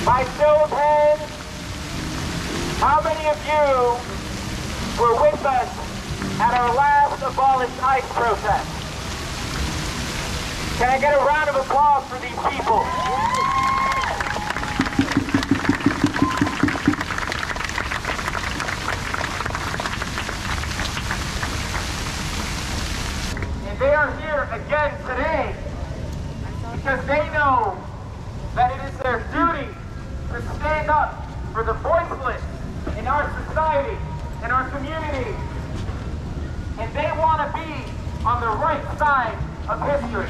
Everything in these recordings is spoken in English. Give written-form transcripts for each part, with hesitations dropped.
By show of hands, how many of you were with us at our last abolished ICE protest? Can I get a round of applause for these people? And they are here again today because they know that it is their duty to stand up for the voiceless in our society, in our community. And they want to be on the right side of history.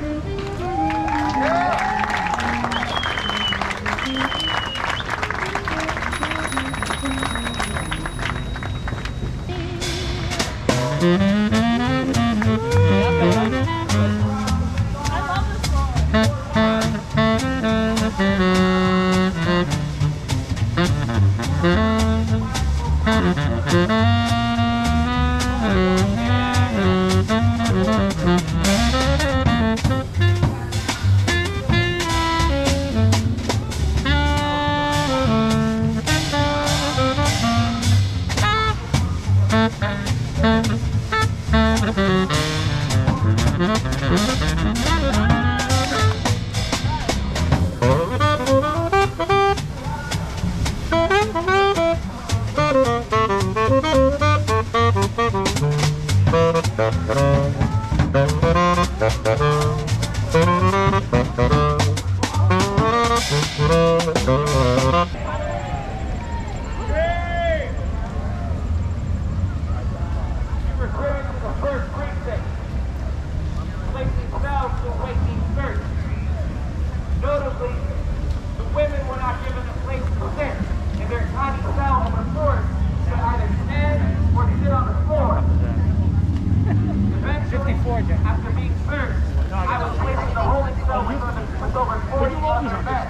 After being searched, I was placed in the holding cell with over 40 other men.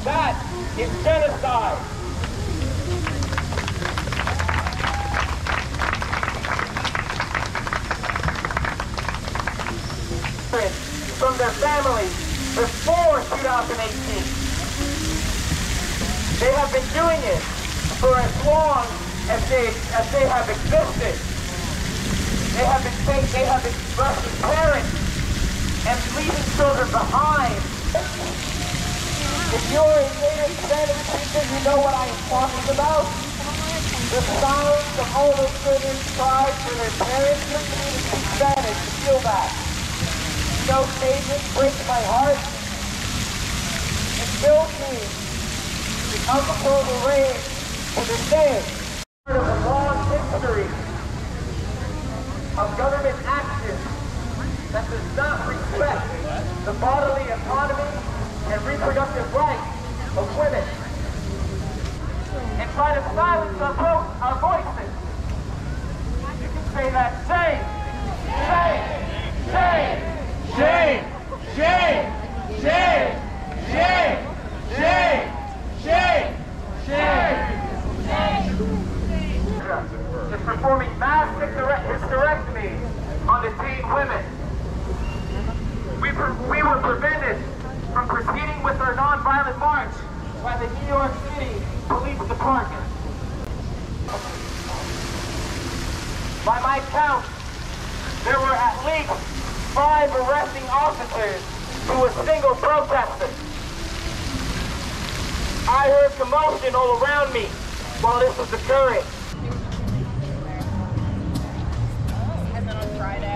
That is genocide. From their families before 2018. They have been doing it for as long as they have existed. They have been brushing parents and leaving children behind. If you're a native Spanish speaker, you know what I am talking about. The sounds of all those children cried for their parents. Listen to me to speak Spanish to feel that. You know, statement breaks my heart. It fills me with uncontrollable rage for this day. Part of a long history of government action that does not respect the bodily autonomy and reproductive rights of women and try to silence our voices. You can say that shame, shame, shame, shame, shame, shame, shame, shame, shame, shame, shame. Is performing mass hysterectomy on detained women. We were prevented from proceeding with our nonviolent march by the New York City Police Department. By my count, there were at least 5 arresting officers to a single protester. I heard commotion all around me while this was occurring. And then on Friday,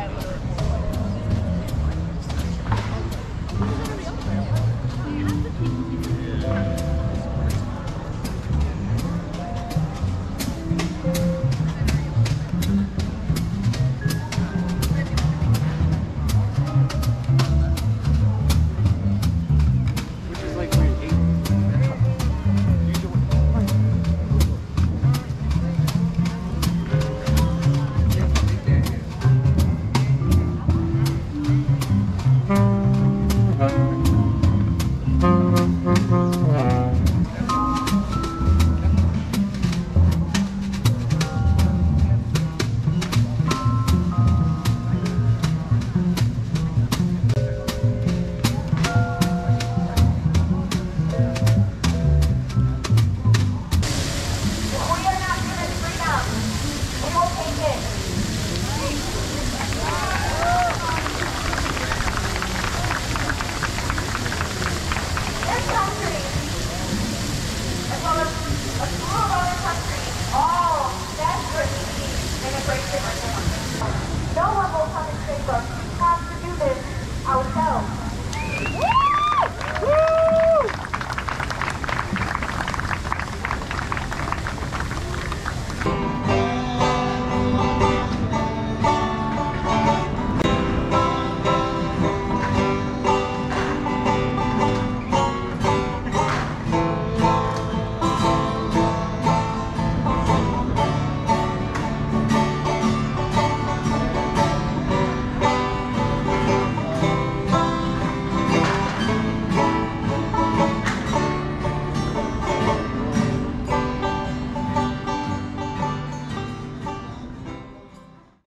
all desperately in a great different. No one will come and save us. We have to do this ourselves.